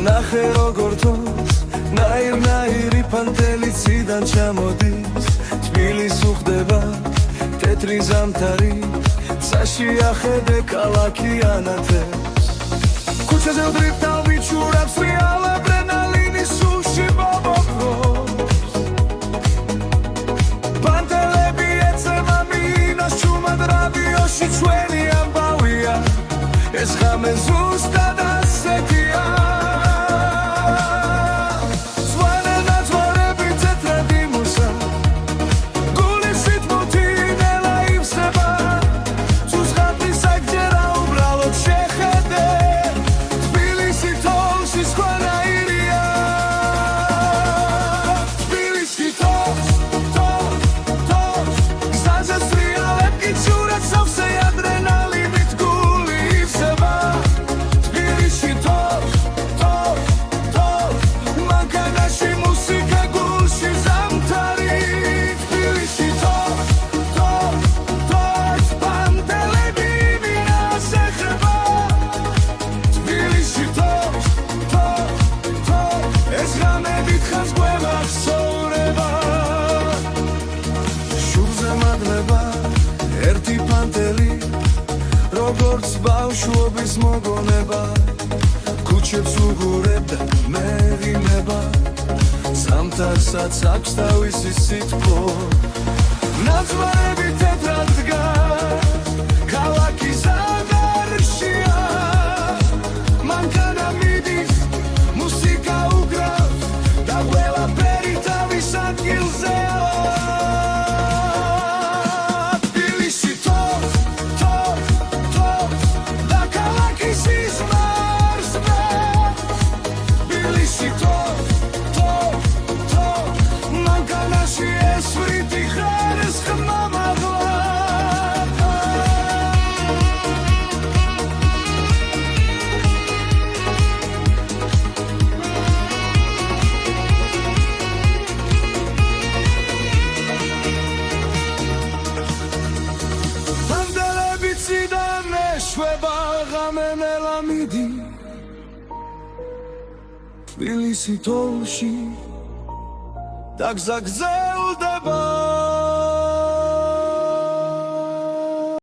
ნახე როგორ თოს ნაირ-ნაირი ფანტელი ციდან ჩამოდის თბილისს უხდება თეთრი ზამთარი საშიახედე ქალაქი ანათებს ქუჩაზე უდრით დავიჩურებს რეალ ადრენალინის სულში ბობოქროს პანტელები ეცემა მინას ჩუმად რადიოში ჩვენი ამბავია ეს ღამე ზუსტად ასეთია როგორც ბავშვობის მოგონება ქუჩებს უღურებდა მერიმება ზამთარსაც აქვს თავისი სითბო ნაცვლარები თეთრად დგას ქალაქის ანგარიშია მანქანა მიდის მუსიკა უკრავს და ყველაფერი თავის ადგილზეა თბილისი თოლში დაგზაგზელდება